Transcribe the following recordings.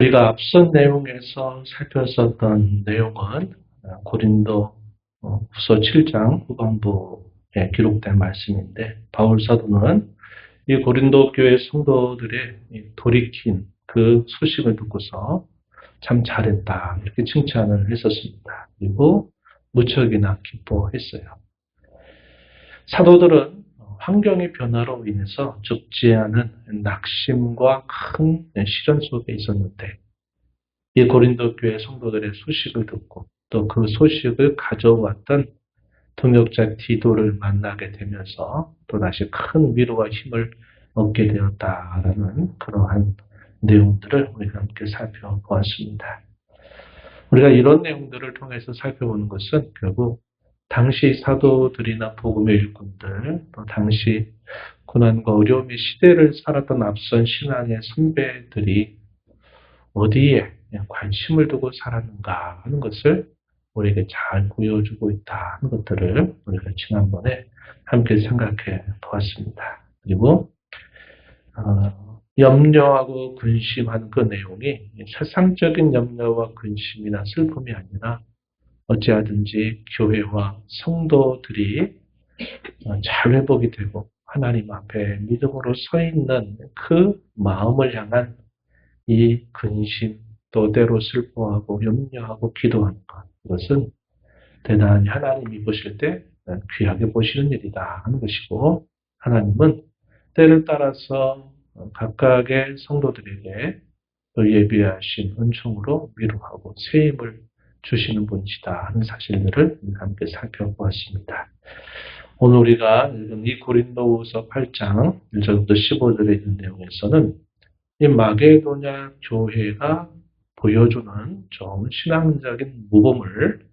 우리가 앞선 내용에서 살폈었던 내용은 고린도 후서 7장 후반부에 기록된 말씀인데, 바울 사도는 이 고린도 교회 성도들의 돌이킨 그 소식을 듣고서 참 잘했다 이렇게 칭찬을 했었습니다. 그리고 무척이나 기뻐했어요. 사도들은 환경의 변화로 인해서 적지 않은 낙심과 큰 시련 속에 있었는데, 이 고린도 교회 성도들의 소식을 듣고 또 그 소식을 가져왔던 동역자 디도를 만나게 되면서 또다시 큰 위로와 힘을 얻게 되었다라는 그러한 내용들을 우리가 함께 살펴보았습니다. 우리가 이런 내용들을 통해서 살펴보는 것은 결국 당시 사도들이나 복음의 일꾼들, 또 당시 고난과 어려움의 시대를 살았던 앞선 신앙의 선배들이 어디에 관심을 두고 살았는가 하는 것을 우리에게 잘 보여주고 있다 하는 것들을 우리가 지난번에 함께 생각해 보았습니다. 그리고 염려하고 근심하는 그 내용이 세상적인 염려와 근심이나 슬픔이 아니라 어찌하든지 교회와 성도들이 잘 회복이 되고 하나님 앞에 믿음으로 서 있는 그 마음을 향한 이 근심, 또 때로 슬퍼하고 염려하고 기도하는 것, 이것은 대단히 하나님이 보실 때 귀하게 보시는 일이다 하는 것이고, 하나님은 때를 따라서 각각의 성도들에게 또 예비하신 은총으로 위로하고 새 힘을 주시는 분이시다 하는 사실들을 함께 살펴보았습니다. 오늘 우리가 읽은 이 고린도후서 8장 1절부터 15절에 있는 내용에서는 이 마게도냐 교회가 보여주는 좀 신앙적인 모범을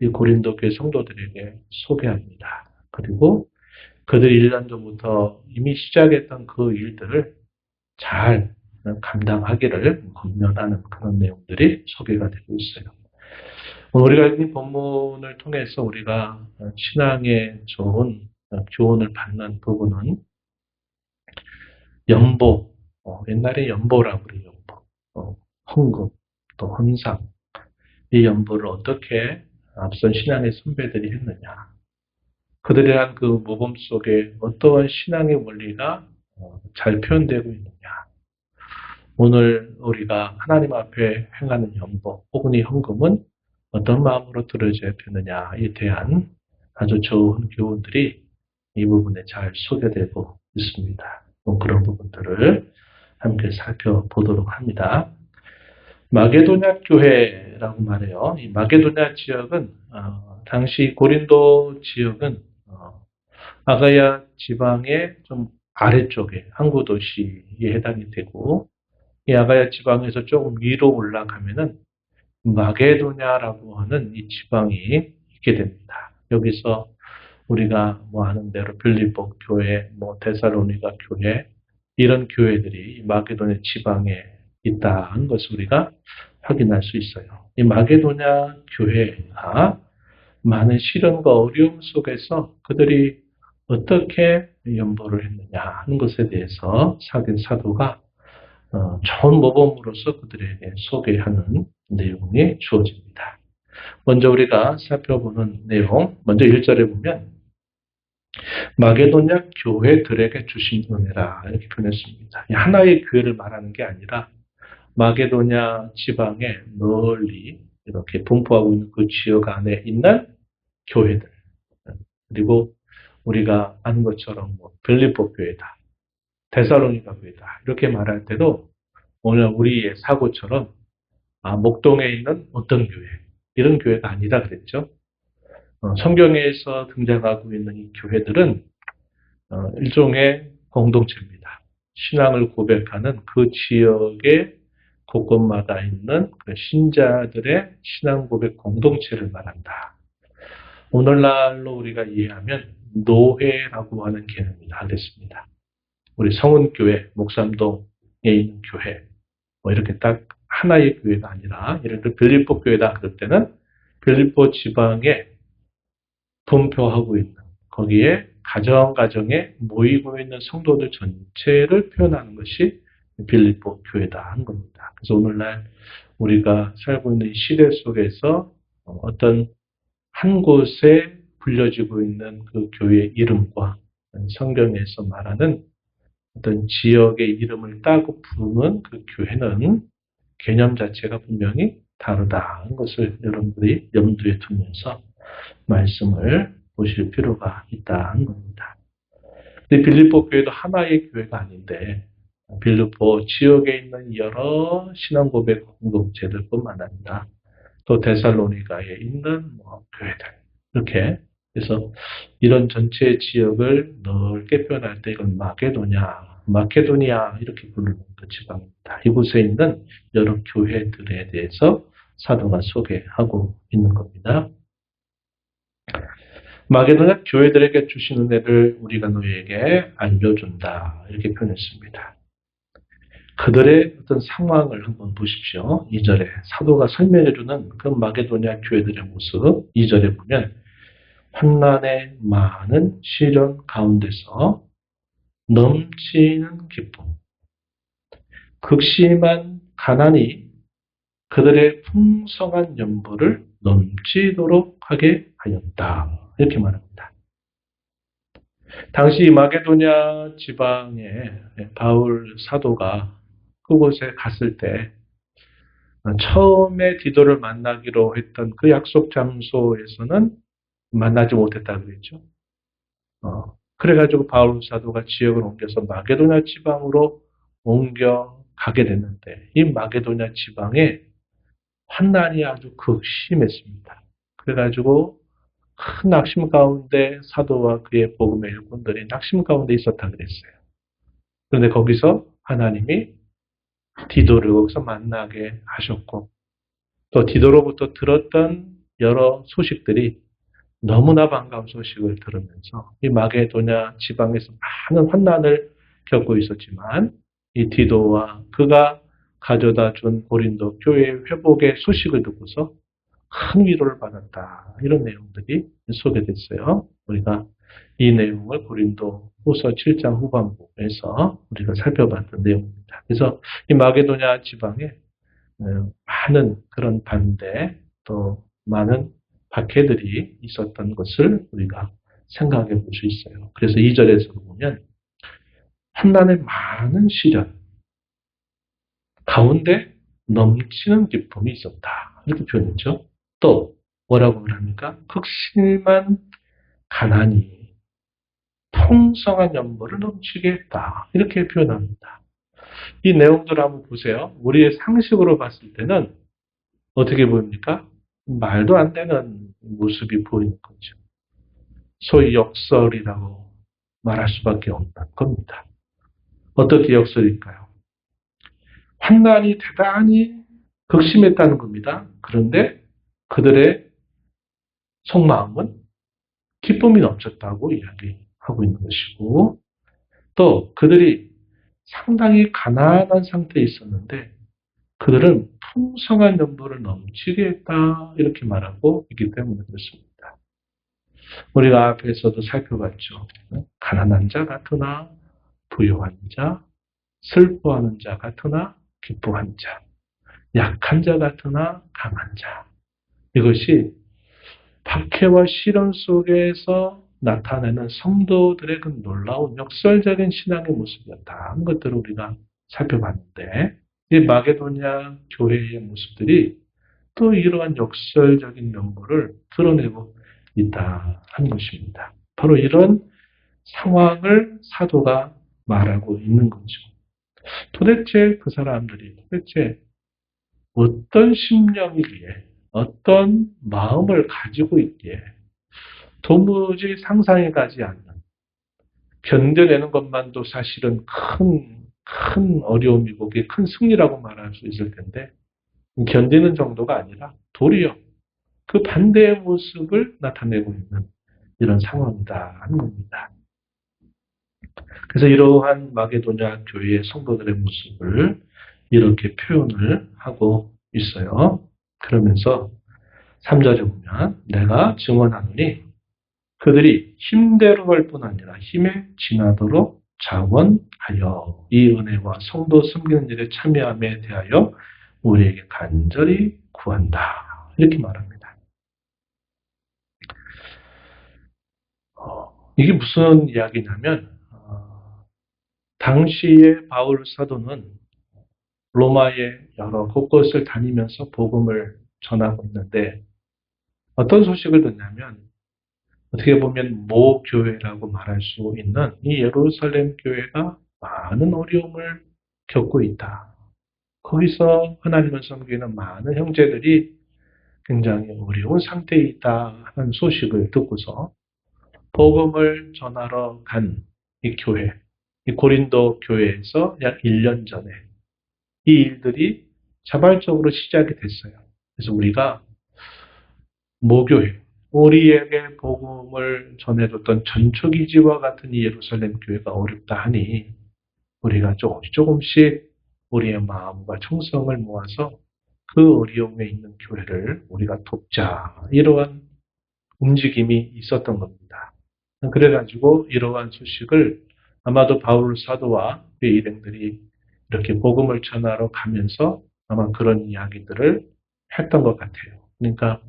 이 고린도 교회 성도들에게 소개합니다. 그리고 그들이 1년 전부터 이미 시작했던 그 일들을 잘 감당하기를 권면하는 그런 내용들이 소개가 되고 있어요. 오늘 우리가 이 본문을 통해서 우리가 신앙의 좋은 교훈을 받는 부분은 연보, 옛날에 연보라고 그래요. 헌금, 또 헌상, 이 연보를 어떻게 앞선 신앙의 선배들이 했느냐. 그들이 한 그 모범 속에 어떠한 신앙의 원리가 잘 표현되고 있느냐. 오늘 우리가 하나님 앞에 행하는 연보 혹은 이 헌금은 어떤 마음으로 들어져야 되느냐에 대한 아주 좋은 교훈들이 이 부분에 잘 소개되고 있습니다. 그런 부분들을 함께 살펴보도록 합니다. 마게도냐 교회라고 말해요. 이 마게도냐 지역은 당시 고린도 지역은 아가야 지방의 좀 아래쪽에 항구 도시에 해당이 되고, 이 아가야 지방에서 조금 위로 올라가면은 마게도냐라고 하는 이 지방이 있게 됩니다. 여기서 우리가 아는 대로 빌립보 교회, 데살로니가 교회, 이런 교회들이 마게도냐 지방에 있다는 것을 우리가 확인할 수 있어요. 이 마게도냐 교회가 많은 시련과 어려움 속에서 그들이 어떻게 연보를 했느냐 하는 것에 대해서 사도가 좋은 모범으로서 그들에게 소개하는 내용이 주어집니다. 먼저 우리가 살펴보는 내용, 먼저 1절에 보면 마게도냐 교회들에게 주신 은혜라 이렇게 표현했습니다. 하나의 교회를 말하는 게 아니라 마게도냐 지방에 널리 이렇게 분포하고 있는 그 지역 안에 있는 교회들, 그리고 우리가 아는 것처럼 빌립보 교회다, 데살로니가 교회다 이렇게 말할 때도 오늘 우리의 사고처럼 목동에 있는 어떤 교회, 이런 교회가 아니라 그랬죠. 성경에서 등장하고 있는 이 교회들은 일종의 공동체입니다. 신앙을 고백하는 그 지역의 곳곳마다 있는 그 신자들의 신앙 고백 공동체를 말한다. 오늘날로 우리가 이해하면 노회라고 하는 개념이 하겠습니다. 우리 성은교회, 목삼동에 있는 교회, 이렇게 딱 하나의 교회가 아니라, 예를 들어 빌립보 교회다 그럴 때는 빌립보 지방에 분포하고 있는, 거기에 가정에 모이고 있는 성도들 전체를 표현하는 것이 빌립보 교회다 한 겁니다. 그래서 오늘날 우리가 살고 있는 시대 속에서 어떤 한 곳에 불려지고 있는 그 교회의 이름과 성경에서 말하는 어떤 지역의 이름을 따고 부르는 그 교회는 개념 자체가 분명히 다르다는 것을 여러분들이 염두에 두면서 말씀을 보실 필요가 있다는 겁니다. 근데 빌립보 교회도 하나의 교회가 아닌데 빌립보 지역에 있는 여러 신앙 고백 공동체들뿐만 아니라 또 데살로니가에 있는 교회들 이렇게 그래서 이런 전체 지역을 넓게 표현할 때 이건 마케도니아 이렇게 부르는 그 지방입니다. 이곳에 있는 여러 교회들에 대해서 사도가 소개하고 있는 겁니다. 마게도냐 교회들에게 주신 은혜를 우리가 너희에게 알려준다 이렇게 표현했습니다. 그들의 어떤 상황을 한번 보십시오. 2절에 사도가 설명해주는 그 마게도냐 교회들의 모습 2절에 보면 환난의 많은 시련 가운데서 넘치는 기쁨 극심한 가난이 그들의 풍성한 연보를 넘치도록 하게 하였다. 이렇게 말합니다. 당시 마게도냐 지방에 바울 사도가 그곳에 갔을 때 처음에 디도를 만나기로 했던 그 약속 장소에서는 만나지 못했다고 그랬죠. 그래가지고 바울 사도가 지역을 옮겨서 마게도냐 지방으로 옮겨가게 됐는데 이 마게도냐 지방에 환난이 아주 극심했습니다. 그래가지고 큰 낙심 가운데 사도와 그의 복음의 일꾼들이 낙심 가운데 있었다 그랬어요. 그런데 거기서 하나님이 디도를 거기서 만나게 하셨고 또 디도로부터 들었던 여러 소식들이 너무나 반가운 소식을 들으면서 이 마게도냐 지방에서 많은 환난을 겪고 있었지만 이 디도와 그가 가져다 준 고린도 교회의 회복의 소식을 듣고서 큰 위로를 받았다. 이런 내용들이 소개됐어요. 우리가 이 내용을 고린도 후서 7장 후반부에서 우리가 살펴봤던 내용입니다. 그래서 이 마게도냐 지방에 많은 그런 반대 또 많은 박해들이 있었던 것을 우리가 생각해 볼 수 있어요. 그래서 2절에서 보면 환난의 많은 시련 가운데 넘치는 기쁨이 있었다. 이렇게 표현했죠. 또 뭐라고 말합니까? 극심한 가난이 풍성한 연보를 넘치게 했다. 이렇게 표현합니다. 이 내용들을 한번 보세요. 우리의 상식으로 봤을 때는 어떻게 보입니까? 말도 안 되는 모습이 보이는 거죠. 소위 역설이라고 말할 수밖에 없는 겁니다. 어떻게 역설일까요? 환난이 대단히 극심했다는 겁니다. 그런데 그들의 속마음은 기쁨이 넘쳤다고 이야기하고 있는 것이고 또 그들이 상당히 가난한 상태에 있었는데 그들은 풍성한 연보를 넘치게 했다 이렇게 말하고 있기 때문에 그렇습니다. 우리가 앞에서도 살펴봤죠. 가난한 자 같으나 부유한 자, 슬퍼하는 자 같으나 기뻐한 자, 약한 자 같으나 강한 자. 이것이 박해와 시련 속에서 나타내는 성도들의 그 놀라운 역설적인 신앙의 모습이었다 하는 것들을 우리가 살펴봤는데 이 마게도냐 교회의 모습들이 또 이러한 역설적인 면모를 드러내고 있다 하는 것입니다. 바로 이런 상황을 사도가 말하고 있는 거죠. 도대체 그 사람들이 도대체 어떤 심령이기에 어떤 마음을 가지고 있기에 도무지 상상이 가지 않는 견뎌내는 것만도 사실은 큰 어려움이고 그게 큰 승리라고 말할 수 있을 텐데 견디는 정도가 아니라 도리어 그 반대의 모습을 나타내고 있는 이런 상황이다 하는 겁니다. 그래서 이러한 마게도냐 교회의 성도들의 모습을 이렇게 표현을 하고 있어요. 그러면서 3절에 보면 내가 증언하노니 그들이 힘대로 갈 뿐 아니라 힘에 지나도록 자원하여 이 은혜와 성도 섬기는 일에 참여함에 대하여 우리에게 간절히 구한다. 이렇게 말합니다. 이게 무슨 이야기냐면 당시에 바울 사도는 로마의 여러 곳곳을 다니면서 복음을 전하고 있는데 어떤 소식을 듣냐면 어떻게 보면 모교회라고 말할 수 있는 이 예루살렘 교회가 많은 어려움을 겪고 있다. 거기서 하나님을 섬기는 많은 형제들이 굉장히 어려운 상태에 있다 하는 소식을 듣고서 복음을 전하러 간 이 교회, 이 고린도 교회에서 약 1년 전에 이 일들이 자발적으로 시작이 됐어요. 그래서 우리가 모교회, 우리에게 복음을 전해줬던 전초기지와 같은 이 예루살렘 교회가 어렵다 하니 우리가 조금씩 우리의 마음과 청성을 모아서 그 어려움에 있는 교회를 우리가 돕자. 이러한 움직임이 있었던 겁니다. 그래가지고 이러한 소식을 아마도 바울 사도와 그의 일행들이 이렇게 복음을 전하러 가면서 아마 그런 이야기들을 했던 것 같아요. 그러니까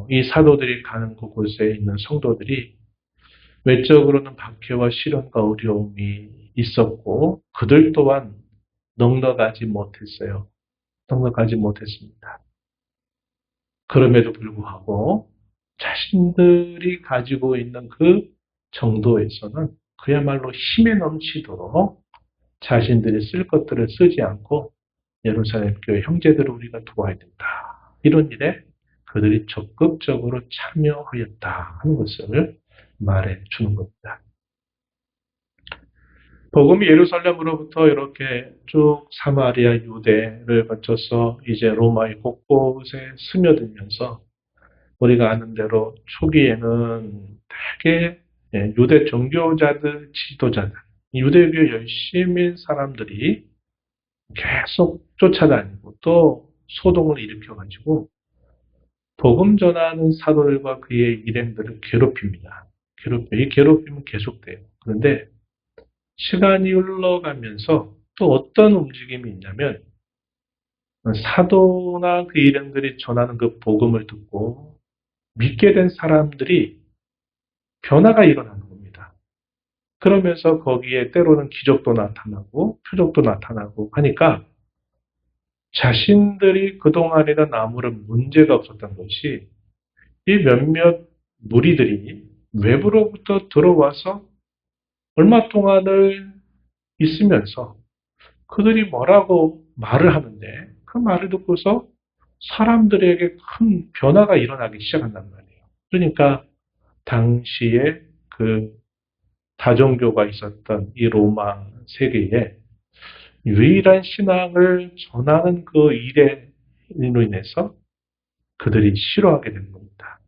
이 사도들이 가는 그곳에 있는 성도들이 외적으로는 박해와 시련과 어려움이 있었고 그들 또한 넉넉하지 못했어요. 넉넉하지 못했습니다. 그럼에도 불구하고 자신들이 가지고 있는 그 정도에서는 그야말로 힘에 넘치도록 자신들이 쓸 것들을 쓰지 않고 예루살렘 교회 형제들을 우리가 도와야 된다. 이런 일에 그들이 적극적으로 참여하였다 하는 것을 말해 주는 겁니다. 복음이 예루살렘으로부터 이렇게 쭉 사마리아 유대를 거쳐서 이제 로마의 곳곳에 스며들면서 우리가 아는 대로 초기에는 되게 유대 종교자들, 지도자들, 유대교 열심인 사람들이 계속 쫓아다니고 또 소동을 일으켜가지고 복음 전하는 사도들과 그의 일행들을 괴롭힙니다. 이 괴롭힘은 계속돼요. 그런데 시간이 흘러가면서 또 어떤 움직임이 있냐면 사도나 그 일행들이 전하는 그 복음을 듣고 믿게 된 사람들이 변화가 일어나는 겁니다. 그러면서 거기에 때로는 기적도 나타나고 표적도 나타나고 하니까 자신들이 그동안에는 아무런 문제가 없었던 것이 이 몇몇 무리들이 외부로부터 들어와서 얼마 동안을 있으면서 그들이 뭐라고 말을 하는데 그 말을 듣고서 사람들에게 큰 변화가 일어나기 시작한단 말이에요. 그러니까 당시에 그 다종교가 있었던 이 로마 세계에 유일한 신앙을 전하는 그 일로 인해서 그들이 싫어하게 된 겁니다.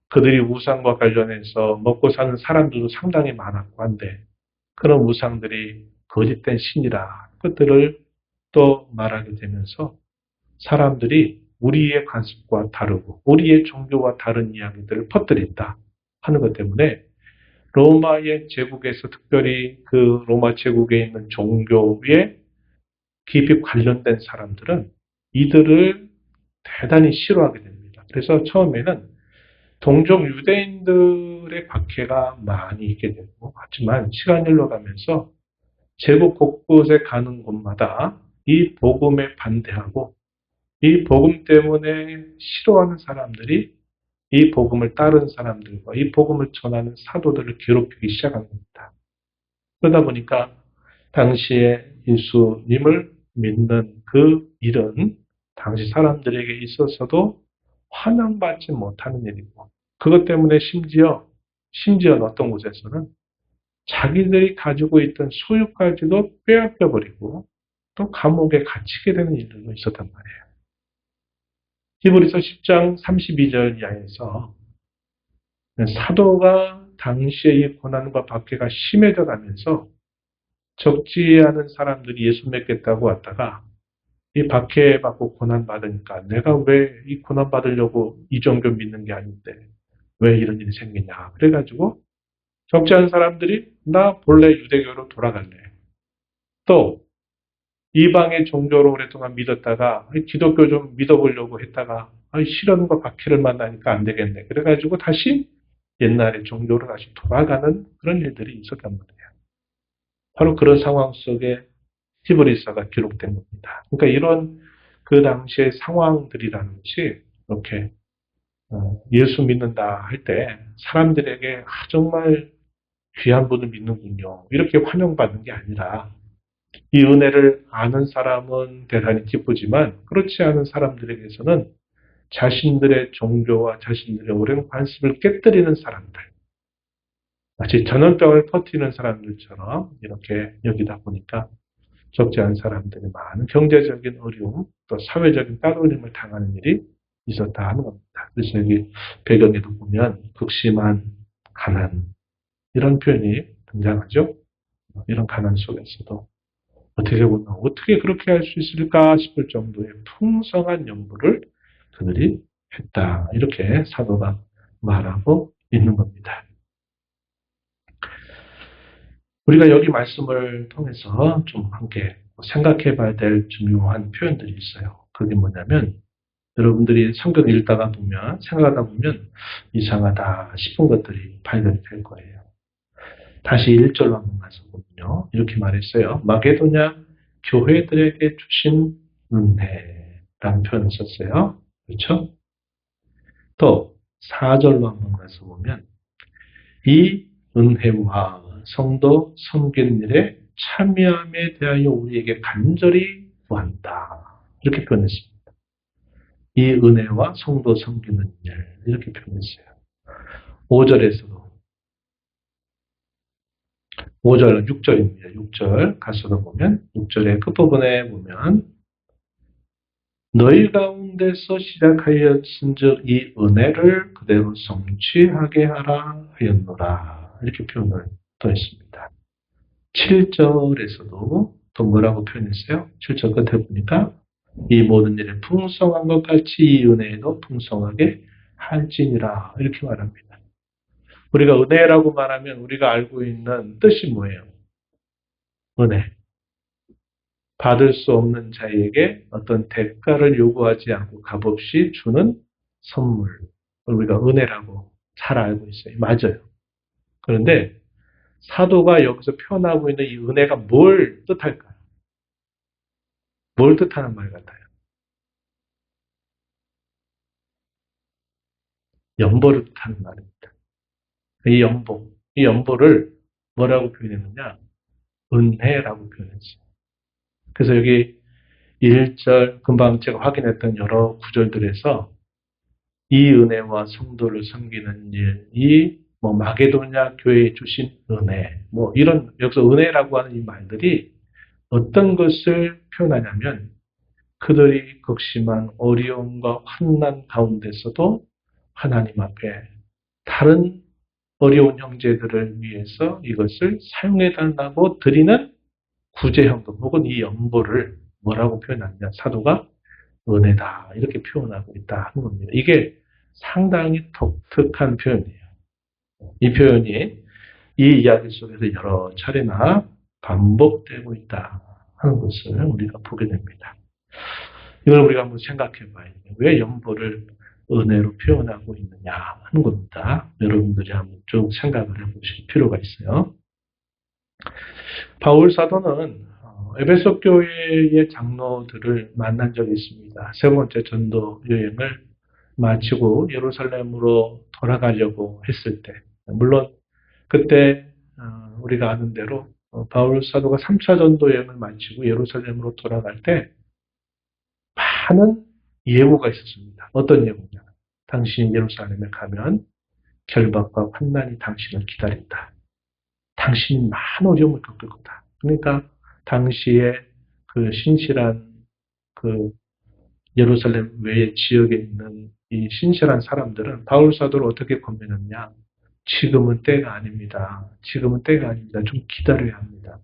그들이 우상과 관련해서 먹고 사는 사람들도 상당히 많았고 한데 그런 우상들이 거짓된 신이라 그것들을 또 말하게 되면서 사람들이 우리의 관습과 다르고 우리의 종교와 다른 이야기들을 퍼뜨린다 하는 것 때문에 로마의 제국에서 특별히 그 로마 제국에 있는 종교에 깊이 관련된 사람들은 이들을 대단히 싫어하게 됩니다. 그래서 처음에는 동족 유대인들의 박해가 많이 있게 되고 하지만 시간이 흘러가면서 제국 곳곳에 가는 곳마다 이 복음에 반대하고 이 복음 때문에 싫어하는 사람들이 이 복음을 따른 사람들과 이 복음을 전하는 사도들을 괴롭히기 시작한 겁니다. 그러다 보니까 당시에 예수님을 믿는 그 일은 당시 사람들에게 있어서도 환영받지 못하는 일이고 그것 때문에 심지어 어떤 곳에서는 자기들이 가지고 있던 소유까지도 빼앗겨버리고 또 감옥에 갇히게 되는 일들도 있었단 말이에요. 히브리서 10장 32절 이하에서 사도가 당시에 이 고난과 박해가 심해져 가면서 적지 않은 사람들이 예수 믿겠다고 왔다가 이 박해받고 고난받으니까 내가 왜 이 고난받으려고 이 종교 믿는 게 아닌데 왜 이런 일이 생기냐. 그래가지고 적지 않은 사람들이 나 본래 유대교로 돌아갈래. 또 이방의 종교로 오랫동안 믿었다가 기독교 좀 믿어보려고 했다가 싫은 박해를 만나니까 안 되겠네. 그래가지고 다시 옛날의 종교로 다시 돌아가는 그런 일들이 있었단 말이에요. 바로 그런 상황 속에 히브리서가 기록된 겁니다. 그러니까 이런 그 당시의 상황들이라는 것이 이렇게 예수 믿는다 할 때 사람들에게 정말 귀한 분을 믿는군요. 이렇게 환영받는 게 아니라 이 은혜를 아는 사람은 대단히 기쁘지만 그렇지 않은 사람들에게서는 자신들의 종교와 자신들의 오랜 관습을 깨뜨리는 사람들, 마치 전염병을 퍼뜨리는 사람들처럼 이렇게 여기다 보니까 적지 않은 사람들이 많은 경제적인 어려움, 또 사회적인 따돌림을 당하는 일이 있었다 하는 겁니다. 그래서 여기 배경에도 보면 극심한 가난, 이런 표현이 등장하죠. 이런 가난 속에서도 어떻게 보면 어떻게 그렇게 할 수 있을까 싶을 정도의 풍성한 연구를 그들이 했다. 이렇게 사도가 말하고 있는 겁니다. 우리가 여기 말씀을 통해서 좀 함께 생각해 봐야 될 중요한 표현들이 있어요. 그게 뭐냐면 여러분들이 성경 읽다가 보면 생각하다 보면 이상하다 싶은 것들이 발견이 될 거예요. 다시 1절로 한번 가서 보면요. 이렇게 말했어요. 마게도냐 교회들에게 주신 은혜라는 표현을 썼어요. 그렇죠? 또 4절로 한번 가서 보면 이 은혜와 성도 섬기는 일에 참여함에 대하여 우리에게 간절히 구한다. 이렇게 표현했습니다. 이 은혜와 성도 섬기는 일 이렇게 표현했어요. 5절에서도 5절, 6절입니다. 6절 가서도 보면 6절의 끝부분에 보면 너희 가운데서 시작하였은즉 이 은혜를 그대로 성취하게 하라 하였노라. 이렇게 표현을 또 했습니다. 7절에서도 또 뭐라고 표현했어요? 7절 끝에 보니까 이 모든 일에 풍성한 것 같이 이 은혜에도 풍성하게 할지니라. 이렇게 말합니다. 우리가 은혜라고 말하면 우리가 알고 있는 뜻이 뭐예요? 은혜. 받을 수 없는 자에게 어떤 대가를 요구하지 않고 값없이 주는 선물. 우리가 은혜라고 잘 알고 있어요. 맞아요. 그런데 사도가 여기서 표현하고 있는 이 은혜가 뭘 뜻할까요? 뭘 뜻하는 말 같아요? 연보를 뜻하는 말입니다. 이 연보를 뭐라고 표현했느냐? 은혜라고 표현했어요. 그래서 여기 1절, 금방 제가 확인했던 여러 구절들에서 이 은혜와 성도를 섬기는 일, 이 마게도냐 교회에 주신 은혜, 이런 여기서 은혜라고 하는 이 말들이 어떤 것을 표현하냐면 그들이 극심한 어려움과 환난 가운데서도 하나님 앞에 다른 어려운 형제들을 위해서 이것을 사용해 달라고 드리는 구제현금 혹은 이 연보를 뭐라고 표현하느냐, 사도가 은혜다 이렇게 표현하고 있다 하는 겁니다. 이게 상당히 독특한 표현이에요. 이 표현이 이 이야기 속에서 여러 차례나 반복되고 있다 하는 것을 우리가 보게 됩니다. 이걸 우리가 한번 생각해 봐야 돼요. 왜 연보를 은혜로 표현하고 있느냐 하는 겁니다. 여러분들이 한번 쭉 생각을 해보실 필요가 있어요. 바울 사도는 에베소 교회의 장로들을 만난 적이 있습니다. 세 번째 전도 여행을 마치고 예루살렘으로 돌아가려고 했을 때, 물론 그때 우리가 아는 대로 바울 사도가 3차 전도 여행을 마치고 예루살렘으로 돌아갈 때 많은 예고가 있었습니다. 어떤 예고냐? 당신이 예루살렘에 가면 결박과 환난이 당신을 기다린다. 당신이 많은 어려움을 겪을 거다. 그러니까 당시에 그 신실한 그 예루살렘 외의 지역에 있는 이 신실한 사람들은 바울 사도를 어떻게 권면했냐? 지금은 때가 아닙니다. 지금은 때가 아닙니다. 좀 기다려야 합니다.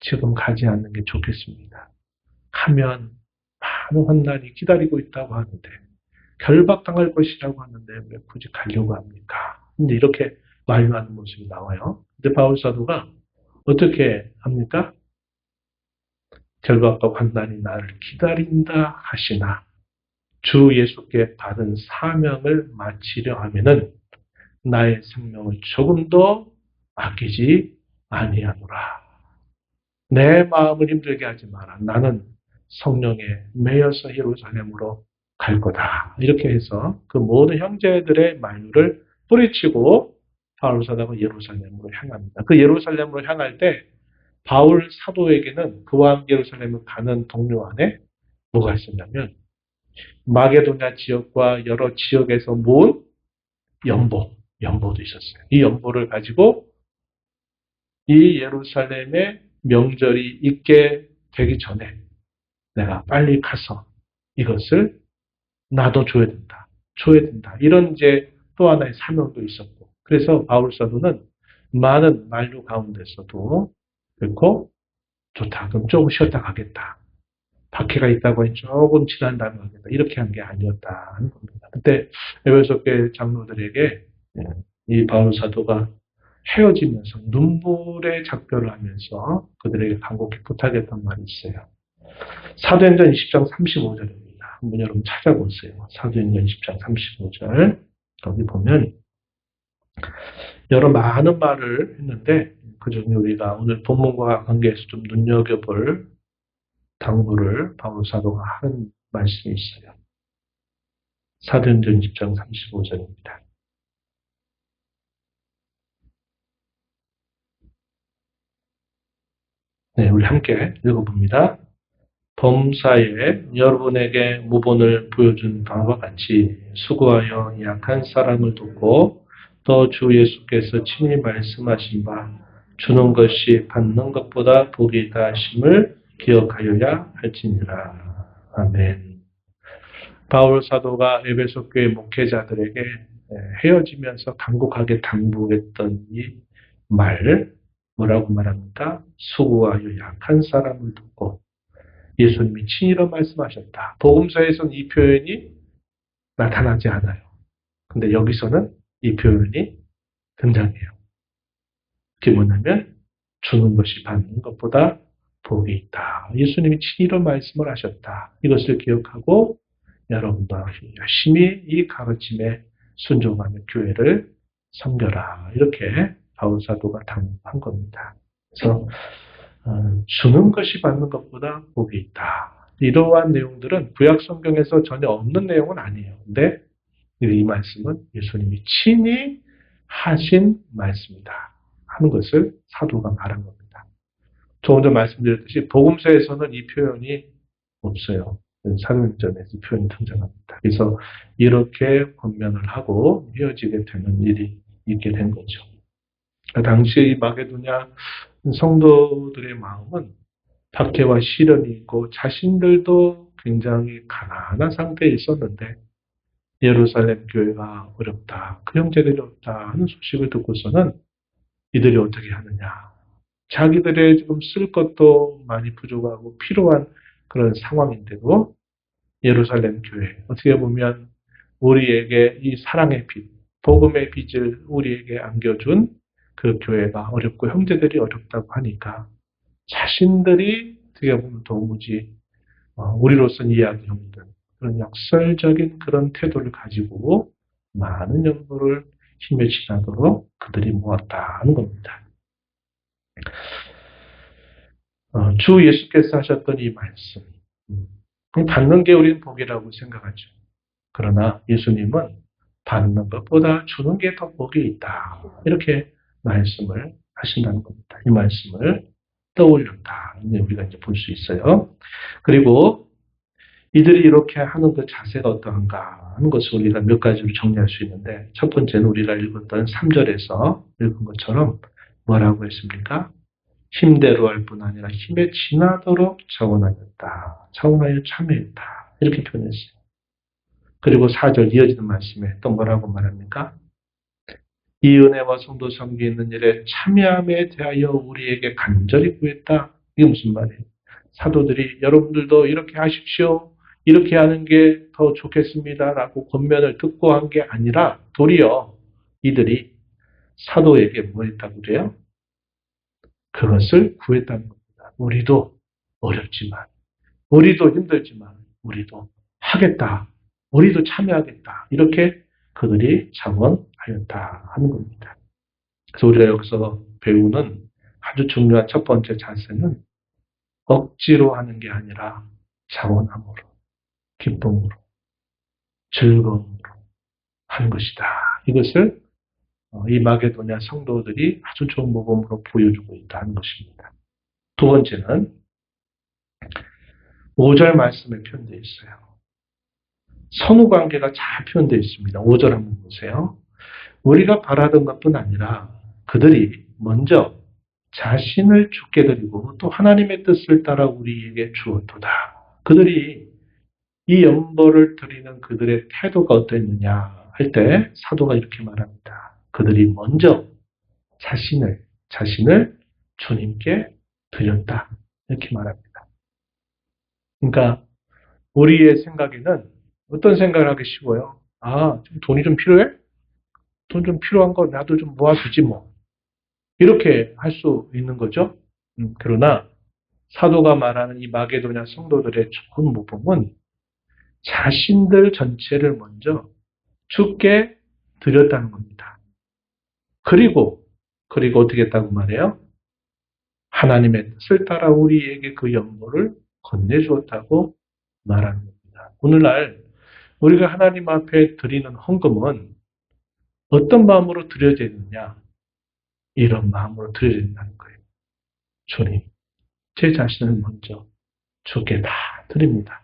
지금 가지 않는 게 좋겠습니다. 하면 많은 환난이 기다리고 있다고 하는데 결박당할 것이라고 하는데 왜 굳이 가려고 합니까? 근데 이렇게 만류하는 모습이 나와요. 근데 바울 사도가 어떻게 합니까? 결박과 환난이 나를 기다린다 하시나 주 예수께 받은 사명을 마치려 하면은 나의 생명을 조금도 아끼지 아니하노라. 내 마음을 힘들게 하지 마라. 나는 성령에 매여서 예루살렘으로 갈 거다. 이렇게 해서 그 모든 형제들의 만류를 뿌리치고 바울 사도가 예루살렘으로 향합니다. 그 예루살렘으로 향할 때 바울 사도에게는 그와 함께 예루살렘을 가는 동료 안에 뭐가 있었냐면 마게도냐 지역과 여러 지역에서 모은 연보도 있었어요. 이 연보를 가지고 이 예루살렘의 명절이 있게 되기 전에 내가 빨리 가서 이것을 나도 줘야 된다. 줘야 된다. 이런 이제 또 하나의 사명도 있었고. 그래서 바울 사도는 많은 만류 가운데서도 결코 좋다. 그럼 조금 쉬었다 가겠다. 박해가 있다고 하니 조금 지난 다음에 가겠다. 이렇게 한 게 아니었다는 겁니다. 그때 에베소 교회 장로들에게 이 바울 사도가 헤어지면서 눈물의 작별을 하면서 그들에게 간곡히 부탁했던 말이 있어요. 사도행전 20장 35절입니다. 한번 여러분 찾아보세요. 사도행전 20장 35절. 거기 보면 여러 많은 말을 했는데 그중에 우리가 오늘 본문과 관계해서 좀 눈여겨볼 당부를 바울 사도가 하는 말씀이 있어요. 사도행전 20장 35절입니다. 네, 우리 함께 읽어봅니다. 범사에 여러분에게 무본을 보여준 바와 같이 수고하여 약한 사람을 돕고 또 주 예수께서 친히 말씀하신 바 주는 것이 받는 것보다 복이 있다 하심을 기억하여야 할지니라. 아멘. 바울 사도가 에베소 교회 목회자들에게 헤어지면서 간곡하게 당부했던 이 말, 뭐라고 말합니까? 수고하여 약한 사람을 돕고 예수님이 친히로 말씀하셨다. 복음서에서는 이 표현이 나타나지 않아요. 근데 여기서는 이 표현이 등장해요. 그게 뭐냐면 주는 것이 받는 것보다 복이 있다. 예수님이 친히로 말씀을 하셨다. 이것을 기억하고 여러분도 열심히 이 가르침에 순종하며 교회를 섬겨라. 이렇게 바울 사도가 당부한 겁니다. 그래서 주는 것이 받는 것보다 복이 있다. 이러한 내용들은 구약 성경에서 전혀 없는 내용은 아니에요. 근데 이 말씀은 예수님이 친히 하신 말씀이다 하는 것을 사도가 말한 겁니다. 조금 전 말씀드렸듯이 복음서에서는 이 표현이 없어요. 사도행전에서 이 표현이 등장합니다. 그래서 이렇게 권면을 하고 헤어지게 되는 일이 있게 된 거죠. 당시에 이 마게도냐 성도들의 마음은 박해와 시련이 있고 자신들도 굉장히 가난한 상태에 있었는데 예루살렘 교회가 어렵다, 그 형제들이 어렵다 하는 소식을 듣고서는 이들이 어떻게 하느냐. 자기들의 지금 쓸 것도 많이 부족하고 필요한 그런 상황인데도 예루살렘 교회, 어떻게 보면 우리에게 이 사랑의 빛, 복음의 빛을 우리에게 안겨준 그 교회가 어렵고 형제들이 어렵다고 하니까 자신들이 어떻게 보면 도무지 우리로서는 이해하기 힘든 그런 역설적인 그런 태도를 가지고 많은 연구를 힘에 지나도록 그들이 모았다는 겁니다. 주 예수께서 하셨던 이 말씀, 받는 게 우리는 복이라고 생각하죠. 그러나 예수님은 받는 것보다 주는 게 더 복이 있다. 이렇게 말씀을 하신다는 겁니다. 이 말씀을 떠올렸다. 우리가 이제 볼 수 있어요. 그리고 이들이 이렇게 하는 그 자세가 어떠한가 하는 것을 우리가 몇 가지로 정리할 수 있는데, 첫 번째는 우리가 읽었던 3절에서 읽은 것처럼 뭐라고 했습니까? 힘대로 할 뿐 아니라 힘에 지나도록 자원하였다. 자원하여 참여했다. 이렇게 표현했어요. 그리고 4절 이어지는 말씀에 또 뭐라고 말합니까? 이 은혜와 성도 섬기는 일에 참여함에 대하여 우리에게 간절히 구했다. 이게 무슨 말이에요? 사도들이 여러분들도 이렇게 하십시오. 이렇게 하는 게 더 좋겠습니다. 라고 권면을 듣고 한 게 아니라 도리어 이들이 사도에게 뭐 했다고 그래요? 그것을 구했다는 겁니다. 우리도 어렵지만, 우리도 힘들지만, 우리도 하겠다. 우리도 참여하겠다. 이렇게 그들이 자원하였다 하는 겁니다. 그래서 우리가 여기서 배우는 아주 중요한 첫 번째 자세는 억지로 하는 게 아니라 자원함으로, 기쁨으로, 즐거움으로 하는 것이다. 이것을 이 마게도냐 성도들이 아주 좋은 모범으로 보여주고 있다는 것입니다. 두 번째는 5절 말씀에 표현되어 있어요. 선후 관계가 잘 표현되어 있습니다. 5절 한번 보세요. 우리가 바라던 것뿐 아니라 그들이 먼저 자신을 주께 드리고 또 하나님의 뜻을 따라 우리에게 주었도다. 그들이 이 연보를 드리는 그들의 태도가 어떠했느냐 할 때 사도가 이렇게 말합니다. 그들이 먼저 자신을 주님께 드렸다. 이렇게 말합니다. 그러니까 우리의 생각에는 어떤 생각을 하기 쉬워요? 돈이 좀 필요해? 돈 좀 필요한 거 나도 좀 모아두지 뭐. 이렇게 할 수 있는 거죠. 그러나 사도가 말하는 이 마게도냐 성도들의 좋은 모범은 자신들 전체를 먼저 주께 드렸다는 겁니다. 그리고 어떻게 했다고 말해요? 하나님의 뜻을 따라 우리에게 그 연보를 건네주었다고 말하는 겁니다. 오늘날 우리가 하나님 앞에 드리는 헌금은 어떤 마음으로 드려야 되느냐? 이런 마음으로 드려야 된다는 거예요. 주님, 제 자신을 먼저 주께 다 드립니다.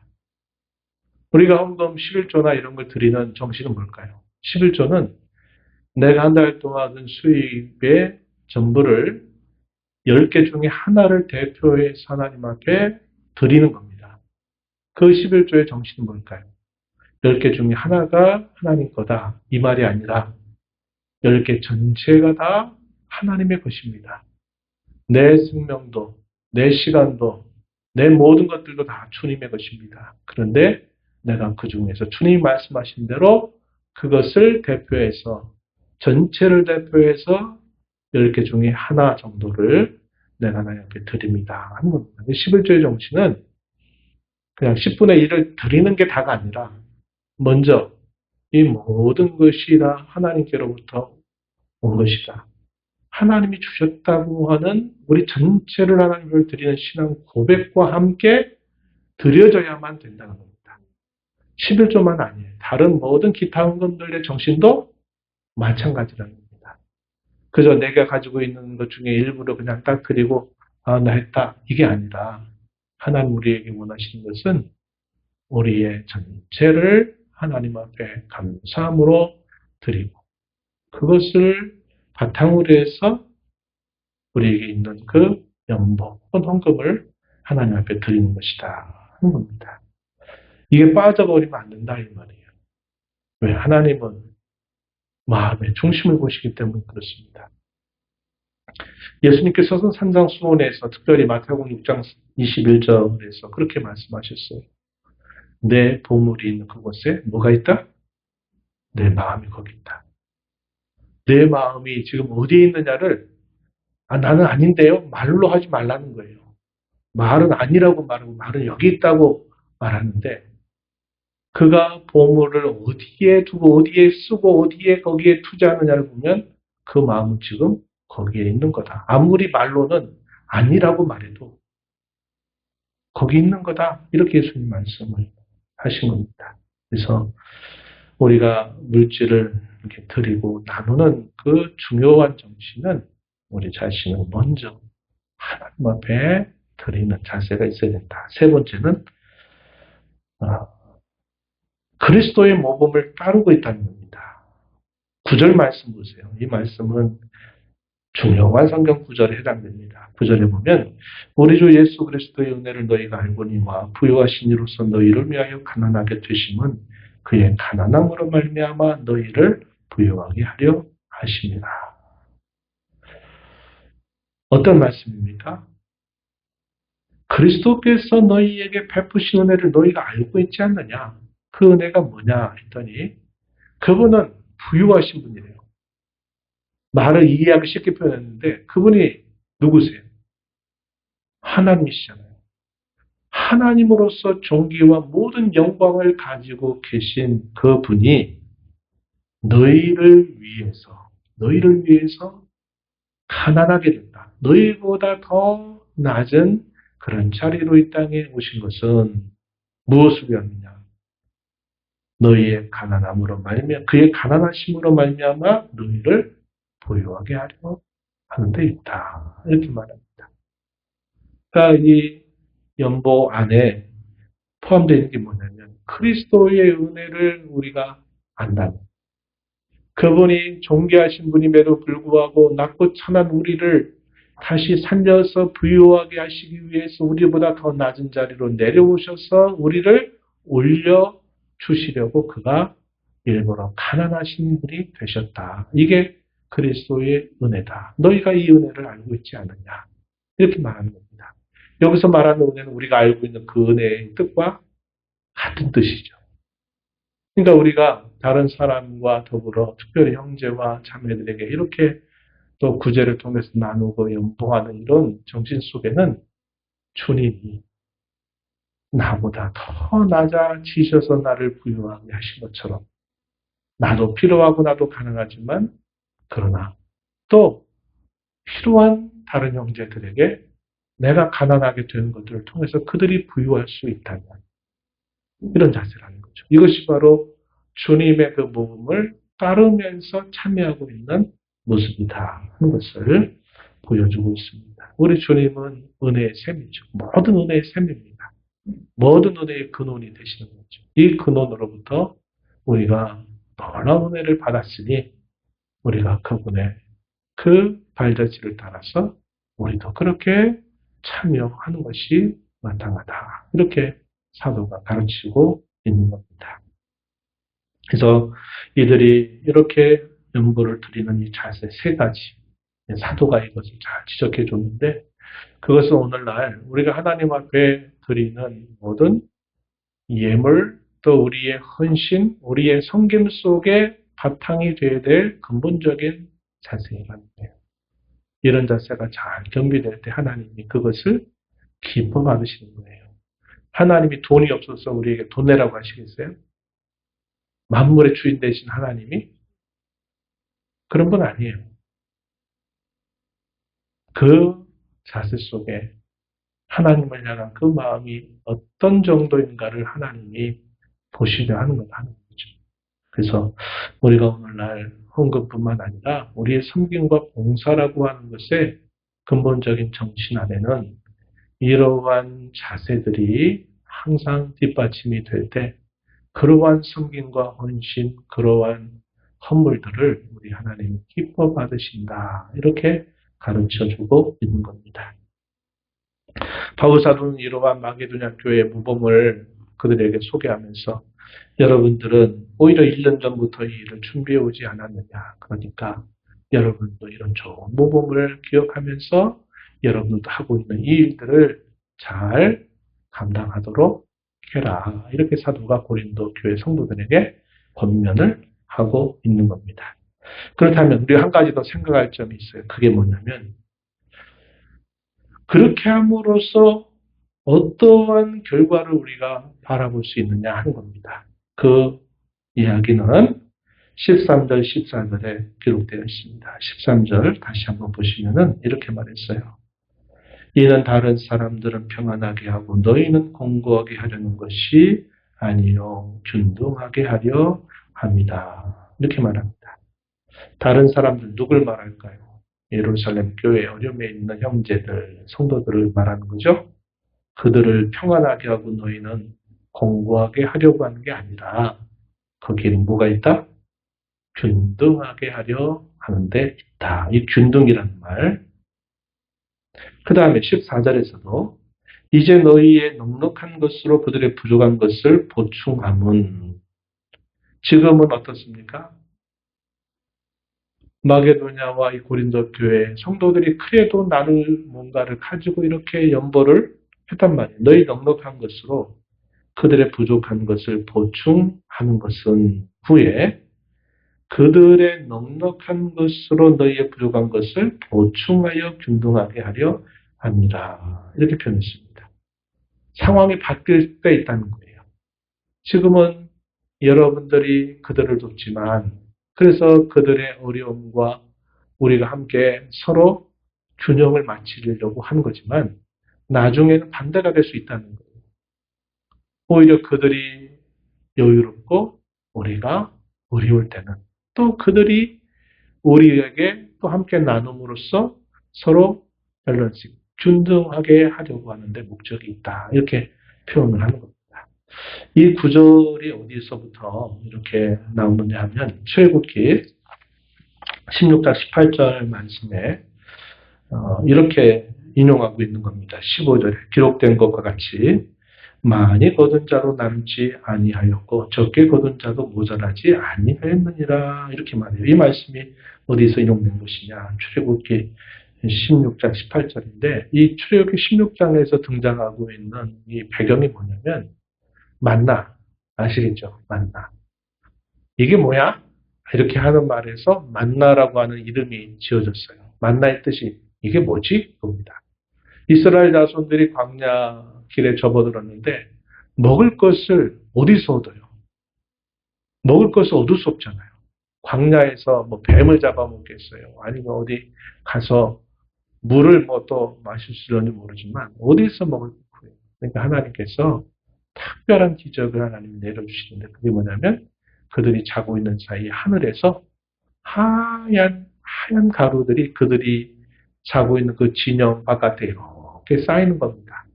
우리가 헌금 11조나 이런 걸 드리는 정신은 뭘까요? 11조는 내가 한 달 동안 얻은 수입의 전부를 10개 중에 하나를 대표해서 하나님 앞에 드리는 겁니다. 그 11조의 정신은 뭘까요? 10개 중에 하나가 하나님 거다. 이 말이 아니라 10개 전체가 다 하나님의 것입니다. 내 생명도, 내 시간도, 내 모든 것들도 다 주님의 것입니다. 그런데 내가 그 중에서 주님이 말씀하신 대로 그것을 대표해서, 전체를 대표해서 10개 중에 하나 정도를 내가 하나님 앞에 드립니다. 하는 겁니다. 11조의 정신은 그냥 10분의 1을 드리는 게 다가 아니라 먼저 이 모든 것이 다 하나님께로부터 온 것이다. 하나님이 주셨다고 하는 우리 전체를 하나님을 드리는 신앙 고백과 함께 드려져야만 된다는 겁니다. 11조만 아니에요. 다른 모든 기타 헌금들의 정신도 마찬가지라는 겁니다. 그저 내가 가지고 있는 것 중에 일부러 그냥 딱 드리고 나 했다. 이게 아니라 하나님 우리에게 원하시는 것은 우리의 전체를 하나님 앞에 감사함으로 드리고 그것을 바탕으로 해서 우리에게 있는 그 연보 혹은 헌금을 하나님 앞에 드리는 것이다 하는 겁니다. 이게 빠져버리면 안 된다 이 말이에요. 왜? 하나님은 마음의 중심을 보시기 때문에 그렇습니다. 예수님께서는 산상수훈에서 특별히 마태복음 6장 21절에서 그렇게 말씀하셨어요. 내 보물이 있는 그곳에 뭐가 있다? 내 마음이 거기 있다. 내 마음이 지금 어디에 있느냐를 나는 아닌데요. 말로 하지 말라는 거예요. 말은 아니라고 말하고 말은 여기 있다고 말하는데 그가 보물을 어디에 두고 어디에 쓰고 어디에 거기에 투자하느냐를 보면 그 마음은 지금 거기에 있는 거다. 아무리 말로는 아니라고 말해도 거기 있는 거다. 이렇게 예수님 말씀을 하신 겁니다. 그래서 우리가 물질을 이렇게 드리고 나누는 그 중요한 정신은 우리 자신을 먼저 하나님 앞에 드리는 자세가 있어야 된다. 세 번째는 그리스도의 모범을 따르고 있다는 겁니다. 9절 말씀 보세요. 이 말씀은 중요한 성경 구절에 해당됩니다. 9절에 보면 우리 주 예수 그리스도의 은혜를 너희가 알고니와 부유하신 이로서 너희를 위하여 가난하게 되심은 그의 가난함으로 말미암아 너희를 부유하게 하려 하심이라. 어떤 말씀입니까? 그리스도께서 너희에게 베푸신 은혜를 너희가 알고 있지 않느냐? 그 은혜가 뭐냐 했더니 그분은 부유하신 분이래요. 말을 이해하기 쉽게 표현했는데 그분이 누구세요? 하나님이시잖아요. 하나님으로서 존귀와 모든 영광을 가지고 계신 그 분이 너희를 위해서 가난하게 된다. 너희보다 더 낮은 그런 자리로 이 땅에 오신 것은 무엇을 위함이냐? 너희의 가난함으로 말미암아 그의 가난하심으로 말미암아 너희를 부유하게 하려 하는 데 있다. 이렇게 말합니다. 그러니까 이 연보 안에 포함되어 있는 게 뭐냐면 그리스도의 은혜를 우리가 안다는 그분이 존귀하신 분임에도 불구하고 낮고 천한 우리를 다시 살려서 부유하게 하시기 위해서 우리보다 더 낮은 자리로 내려오셔서 우리를 올려주시려고 그가 일부러 가난하신 분이 되셨다. 이게 그리스도의 은혜다. 너희가 이 은혜를 알고 있지 않느냐. 이렇게 말하는 겁니다. 여기서 말하는 은혜는 우리가 알고 있는 그 은혜의 뜻과 같은 뜻이죠. 그러니까 우리가 다른 사람과 더불어 특별히 형제와 자매들에게 이렇게 또 구제를 통해서 나누고 연보하는 이런 정신 속에는 주님이 나보다 더 낮아지셔서 나를 부유하게 하신 것처럼 나도 필요하고 나도 가능하지만 그러나 또 필요한 다른 형제들에게 내가 가난하게 되는 것들을 통해서 그들이 부유할 수 있다면 이런 자세라는 거죠. 이것이 바로 주님의 그 모험을 따르면서 참여하고 있는 모습이다 하는 것을 보여주고 있습니다. 우리 주님은 은혜의 샘이죠. 모든 은혜의 샘입니다. 모든 은혜의 근원이 되시는 거죠. 이 근원으로부터 우리가 놀라운 은혜를 받았으니 우리가 그분의 그 발자취를 따라서 우리도 그렇게 참여하는 것이 마땅하다. 이렇게 사도가 가르치고 있는 겁니다. 그래서 이들이 이렇게 연보를 드리는 이 자세 세 가지 사도가 이것을 잘 지적해 줬는데 그것은 오늘날 우리가 하나님 앞에 드리는 모든 예물 또 우리의 헌신, 우리의 섬김 속에 바탕이 되어야 될 근본적인 자세라는 거예요. 이런 자세가 잘 경비될 때 하나님이 그것을 기뻐 받으시는 거예요. 하나님이 돈이 없어서 우리에게 돈 내라고 하시겠어요? 만물의 주인 되신 하나님이 그런 분 아니에요. 그 자세 속에 하나님을 향한 그 마음이 어떤 정도인가를 하나님이 보시려 하는 것 하는 거죠. 그래서 우리가 오늘날 헌금뿐만 아니라 우리의 섬김과 봉사라고 하는 것의 근본적인 정신 안에는 이러한 자세들이 항상 뒷받침이 될 때 그러한 섬김과 헌신, 그러한 헌물들을 우리 하나님이 기뻐 받으신다. 이렇게 가르쳐주고 있는 겁니다. 바울사도는 이러한 마게도냐 교회의 모범을 그들에게 소개하면서 여러분들은 오히려 1년 전부터 이 일을 준비해 오지 않았느냐. 그러니까 여러분도 이런 좋은 모범을 기억하면서 여러분도 하고 있는 이 일들을 잘 감당하도록 해라. 이렇게 사도가 고린도 교회 성도들에게 권면을 하고 있는 겁니다. 그렇다면 우리 한 가지 더 생각할 점이 있어요. 그게 뭐냐면 그렇게 함으로써 어떠한 결과를 우리가 바라볼 수 있느냐 하는 겁니다. 그 이야기는 13절, 14절에 기록되어 있습니다. 13절 다시 한번 보시면은 이렇게 말했어요. 이는 다른 사람들은 평안하게 하고 너희는 공고하게 하려는 것이 아니요 균등하게 하려 합니다. 이렇게 말합니다. 다른 사람들 누굴 말할까요? 예루살렘 교회 어려움에 있는 형제들, 성도들을 말하는 거죠. 그들을 평안하게 하고 너희는 공고하게 하려고 하는 게 아니라 거기에는 뭐가 있다? 균등하게 하려 하는데 있다. 이 균등이라는 말. 그 다음에 14절에서도 이제 너희의 넉넉한 것으로 그들의 부족한 것을 보충함은 지금은 어떻습니까? 마게도냐와 이 고린도 교회 성도들이 그래도 나를 뭔가를 가지고 이렇게 연보를 했단 말이에요. 너희 넉넉한 것으로 그들의 부족한 것을 보충하는 것은 후에 그들의 넉넉한 것으로 너희의 부족한 것을 보충하여 균등하게 하려 합니다. 이렇게 표현했습니다. 상황이 바뀔 때 있다는 거예요. 지금은 여러분들이 그들을 돕지만 그래서 그들의 어려움과 우리가 함께 서로 균형을 맞추려고 하는 거지만 나중에는 반대가 될 수 있다는 거예요. 오히려 그들이 여유롭고 우리가 어려울 때는 또 그들이 우리에게 또 함께 나눔으로써 서로 밸런스, 균등하게 하려고 하는데 목적이 있다. 이렇게 표현을 하는 겁니다. 이 구절이 어디서부터 이렇게 나오느냐 하면 출애굽기 16장 18절 말씀에 이렇게 인용하고 있는 겁니다. 15절에 기록된 것과 같이 많이 거둔 자도 남지 아니하였고 적게 거둔 자도 모자라지 아니하였느니라 이렇게 말해요. 이 말씀이 어디서 인용된 것이냐. 출애굽기 16장 18절인데 이 출애굽기 16장에서 등장하고 있는 이 배경이 뭐냐면 만나. 아시겠죠? 만나. 이게 뭐야? 이렇게 하는 말에서 만나라고 하는 이름이 지어졌어요. 만나의 뜻이 이게 뭐지? 겁니다. 이스라엘 자손들이 광야 길에 접어들었는데 먹을 것을 어디서 얻어요? 먹을 것을 얻을 수 없잖아요. 광야에서 뭐 뱀을 잡아먹겠어요? 아니면 어디 가서 물을 뭐 또 마실 수 있는지 모르지만 어디서 먹을 거예요? 그러니까 하나님께서 특별한 기적을 하나님이 내려주시는데 그게 뭐냐면 그들이 자고 있는 사이 하늘에서 하얀 가루들이 그들이 자고 있는 그 진영 바깥에 이렇게 쌓이는 겁니다.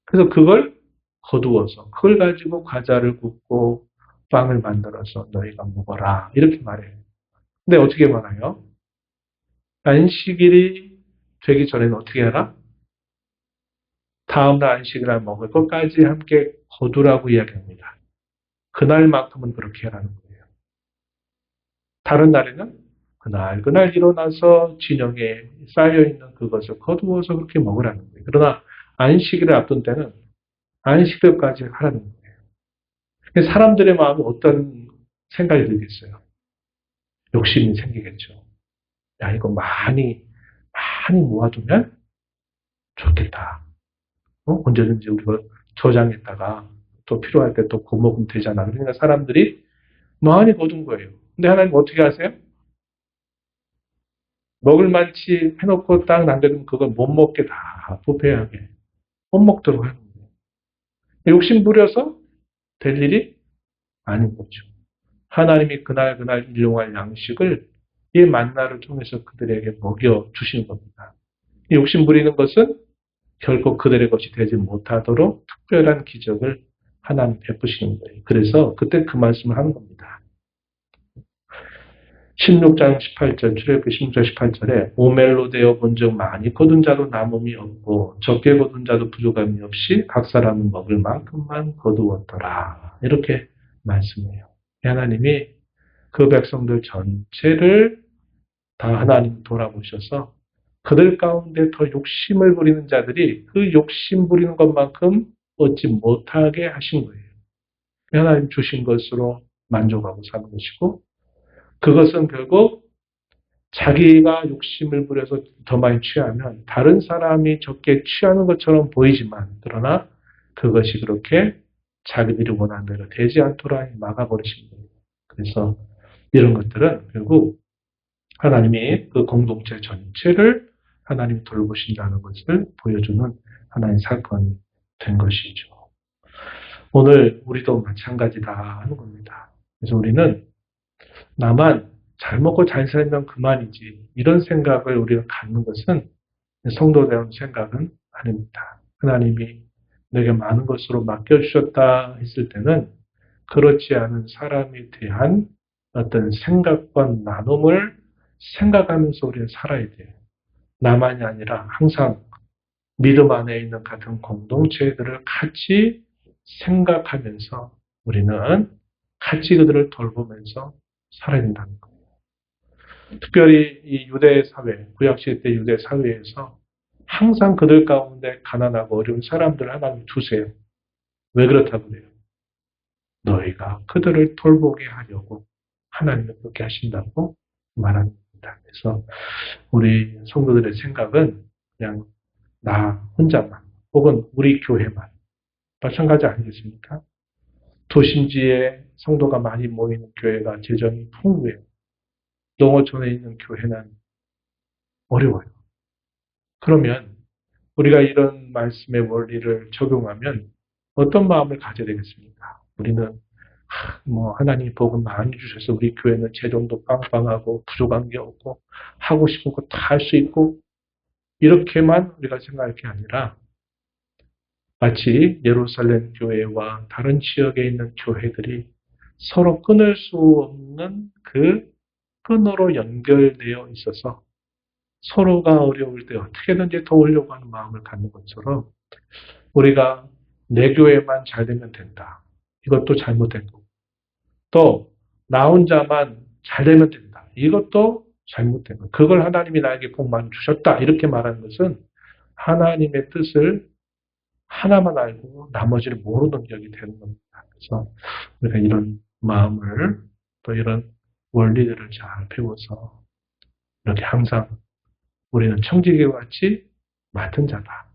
그래서 그걸 거두어서 그걸 가지고 과자를 굽고 빵을 만들어서 너희가 먹어라 이렇게 말해요. 근데 어떻게 말해요? 안식일이 되기 전에는 어떻게 해라? 다음날 안식일날 먹을 것까지 함께 거두라고 이야기합니다. 그날만큼은 그렇게 하라는 거예요. 다른 날에는 그날 일어나서 진영에 쌓여있는 그것을 거두어서 그렇게 먹으라는 거예요. 그러나 안식일을 앞둔 때는 안식일까지 하라는 거예요. 사람들의 마음에 어떤 생각이 들겠어요? 욕심이 생기겠죠. 야, 이거 많이 모아두면 좋겠다. 언제든지 우리가 저장했다가 또 필요할 때 또 구먹으면 되잖아. 그러니까 사람들이 많이 거둔 거예요. 근데 하나님 어떻게 하세요? 먹을 만치 해놓고 딱 남겨두면 그걸 못 먹게 다 부패하게 못 먹도록 하는 거예요. 욕심 부려서 될 일이 아닌 거죠. 하나님이 그날 일용할 양식을 이 만나를 통해서 그들에게 먹여 주시는 겁니다. 욕심 부리는 것은 결코 그들의 것이 되지 못하도록 특별한 기적을 하나님 베푸시는 거예요. 그래서 그때 그 말씀을 하는 겁니다. 16장 18절, 출애굽기 16장 18절에 오멜로 되어 본즉 많이 거둔 자도 남음이 없고 적게 거둔 자도 부족함이 없이 각 사람은 먹을 만큼만 거두었더라. 이렇게 말씀해요. 하나님이 그 백성들 전체를 다 하나님 돌아보셔서 그들 가운데 더 욕심을 부리는 자들이 그 욕심 부리는 것만큼 얻지 못하게 하신 거예요. 하나님 주신 것으로 만족하고 사는 것이고 그것은 결국 자기가 욕심을 부려서 더 많이 취하면 다른 사람이 적게 취하는 것처럼 보이지만 그러나 그것이 그렇게 자기들이 원하는 대로 되지 않도록 막아버리신 거예요. 그래서 이런 것들은 결국 하나님이 그 공동체 전체를 하나님이 돌보신다는 것을 보여주는 하나의 사건이 된 것이죠. 오늘 우리도 마찬가지다 하는 겁니다. 그래서 우리는 나만 잘 먹고 잘 살면 그만이지 이런 생각을 우리가 갖는 것은 성도되는 생각은 아닙니다. 하나님이 내게 많은 것으로 맡겨주셨다 했을 때는 그렇지 않은 사람에 대한 어떤 생각과 나눔을 생각하면서 우리는 살아야 돼요. 나만이 아니라 항상 믿음 안에 있는 같은 공동체들을 같이 생각하면서 우리는 같이 그들을 돌보면서 살아야 된다는 거예요. 특별히 이 유대 사회, 구약시대 때 유대 사회에서 항상 그들 가운데 가난하고 어려운 사람들을 하나님 두세요. 왜 그렇다고 그래요? 너희가 그들을 돌보게 하려고 하나님은 그렇게 하신다고 말하는 겁니다. 그래서 우리 성도들의 생각은 그냥 나 혼자만 혹은 우리 교회만 마찬가지 아니겠습니까? 도심지에 성도가 많이 모이는 교회가 재정이 풍부해요. 농어촌에 있는 교회는 어려워요. 그러면 우리가 이런 말씀의 원리를 적용하면 어떤 마음을 가져야 되겠습니까? 우리는 하나님이 복을 많이 주셔서 우리 교회는 재정도 빵빵하고 부족한 게 없고 하고 싶은 거 다 할 수 있고 이렇게만 우리가 생각할 게 아니라 마치 예루살렘 교회와 다른 지역에 있는 교회들이 서로 끊을 수 없는 그 끈으로 연결되어 있어서 서로가 어려울 때 어떻게든지 도우려고 하는 마음을 갖는 것처럼 우리가 내 교회만 잘 되면 된다. 이것도 잘못된 거고 또 나 혼자만 잘 되면 된다. 이것도 잘못된 거예요. 그걸 하나님이 나에게 복만 주셨다. 이렇게 말하는 것은 하나님의 뜻을 하나만 알고 나머지를 모르는 격이 되는 겁니다. 그래서 우리가 이런 마음을 또 이런 원리들을 잘 배워서 이렇게 항상 우리는 청지기와 같이 맡은 자다.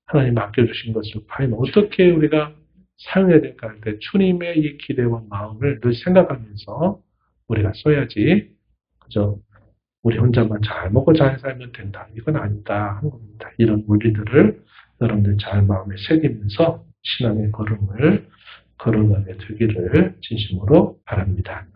하나님 맡겨주신 것을 과연 어떻게 우리가 사용해야 될까 할 때 주님의 이 기대와 마음을 늘 생각하면서 우리가 써야지. 그죠? 우리 혼자만 잘 먹고 잘 살면 된다. 이건 아니다 하는 겁니다. 이런 원리들을 여러분들 잘 마음에 새기면서 신앙의 걸음을 걸어가게 되기를 진심으로 바랍니다.